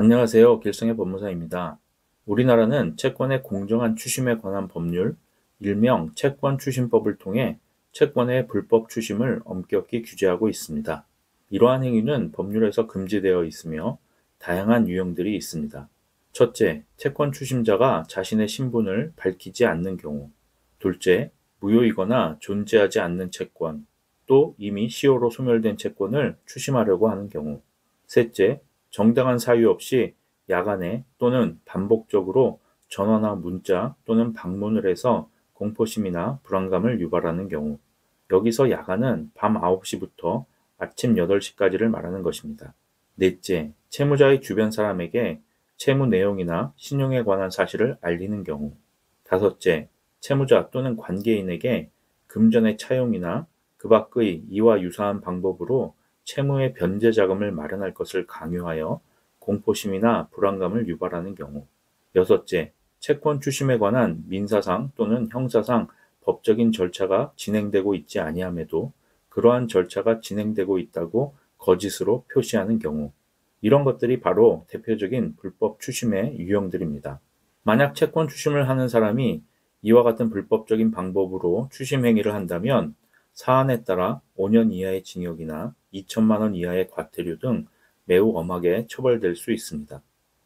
안녕하세요. 길성의 법무사입니다. 우리나라는 채권의 공정한 추심에 관한 법률, 일명 채권추심법을 통해 채권의 불법 추심을 엄격히 규제하고 있습니다. 이러한 행위는 법률에서 금지되어 있으며 다양한 유형들이 있습니다. 첫째, 채권 추심자가 자신의 신분을 밝히지 않는 경우. 둘째, 무효이거나 존재하지 않는 채권, 또 이미 시효로 소멸된 채권을 추심하려고 하는 경우. 셋째, 정당한 사유 없이 야간에 또는 반복적으로 전화나 문자 또는 방문을 해서 공포심이나 불안감을 유발하는 경우. 여기서 야간은 밤 9시부터 아침 8시까지를 말하는 것입니다. 넷째, 채무자의 주변 사람에게 채무 내용이나 신용에 관한 사실을 알리는 경우. 다섯째, 채무자 또는 관계인에게 금전의 차용이나 그 밖의 이와 유사한 방법으로 채무의 변제 자금을 마련할 것을 강요하여 공포심이나 불안감을 유발하는 경우. 여섯째, 채권 추심에 관한 민사상 또는 형사상 법적인 절차가 진행되고 있지 아니함에도 그러한 절차가 진행되고 있다고 거짓으로 표시하는 경우. 이런 것들이 바로 대표적인 불법 추심의 유형들입니다. 만약 채권 추심을 하는 사람이 이와 같은 불법적인 방법으로 추심 행위를 한다면 사안에 따라 5년 이하의 징역이나 2천만 원 이하의 과태료 등 매우 엄하게 처벌될 수 있습니다.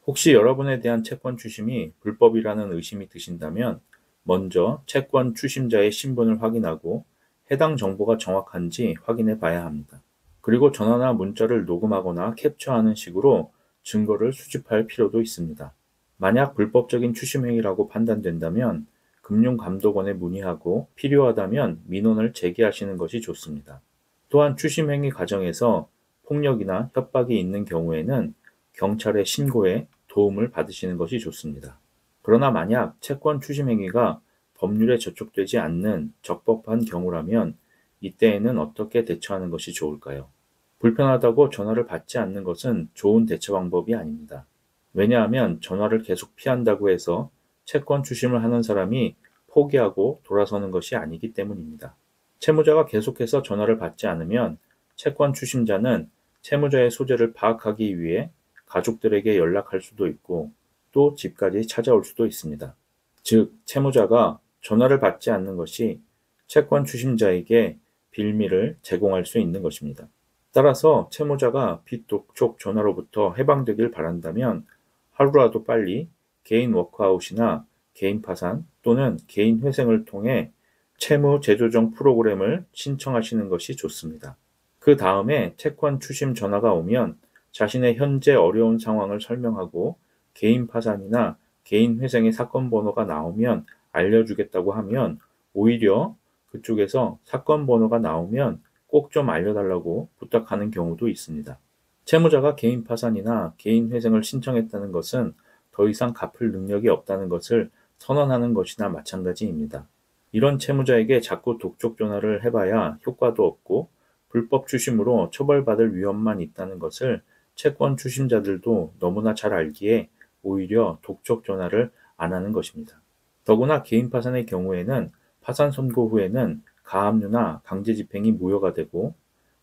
혹시 여러분에 대한 채권 추심이 불법이라는 의심이 드신다면 먼저 채권 추심자의 신분을 확인하고 해당 정보가 정확한지 확인해 봐야 합니다. 그리고 전화나 문자를 녹음하거나 캡처하는 식으로 증거를 수집할 필요도 있습니다. 만약 불법적인 추심 행위라고 판단된다면 금융감독원에 문의하고 필요하다면 민원을 제기하시는 것이 좋습니다. 또한 추심 행위 과정에서 폭력이나 협박이 있는 경우에는 경찰에 신고해 도움을 받으시는 것이 좋습니다. 그러나 만약 채권 추심 행위가 법률에 저촉되지 않는 적법한 경우라면 이때에는 어떻게 대처하는 것이 좋을까요? 불편하다고 전화를 받지 않는 것은 좋은 대처 방법이 아닙니다. 왜냐하면 전화를 계속 피한다고 해서 채권 추심을 하는 사람이 포기하고 돌아서는 것이 아니기 때문입니다. 채무자가 계속해서 전화를 받지 않으면 채권 추심자는 채무자의 소재를 파악하기 위해 가족들에게 연락할 수도 있고 또 집까지 찾아올 수도 있습니다. 즉, 채무자가 전화를 받지 않는 것이 채권 추심자에게 빌미를 제공할 수 있는 것입니다. 따라서 채무자가 빚 독촉 전화로부터 해방되길 바란다면 하루라도 빨리 개인 워크아웃이나 개인 파산 또는 개인 회생을 통해 채무 재조정 프로그램을 신청하시는 것이 좋습니다. 그 다음에 채권 추심 전화가 오면 자신의 현재 어려운 상황을 설명하고 개인 파산이나 개인 회생의 사건 번호가 나오면 알려주겠다고 하면 오히려 그쪽에서 사건 번호가 나오면 꼭 좀 알려달라고 부탁하는 경우도 있습니다. 채무자가 개인 파산이나 개인 회생을 신청했다는 것은 더 이상 갚을 능력이 없다는 것을 선언하는 것이나 마찬가지입니다. 이런 채무자에게 자꾸 독촉 전화를 해봐야 효과도 없고 불법 추심으로 처벌받을 위험만 있다는 것을 채권 추심자들도 너무나 잘 알기에 오히려 독촉 전화를 안 하는 것입니다. 더구나 개인 파산의 경우에는 파산 선고 후에는 가압류나 강제 집행이 무효가 되고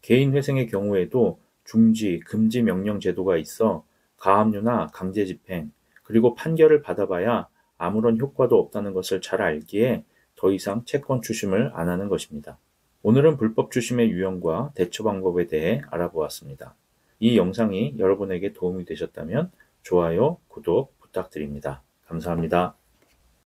개인 회생의 경우에도 중지, 금지 명령 제도가 있어 가압류나 강제 집행, 그리고 판결을 받아봐야 아무런 효과도 없다는 것을 잘 알기에 더 이상 채권 추심을 안 하는 것입니다. 오늘은 불법 추심의 유형과 대처 방법에 대해 알아보았습니다. 이 영상이 여러분에게 도움이 되셨다면 좋아요, 구독 부탁드립니다. 감사합니다.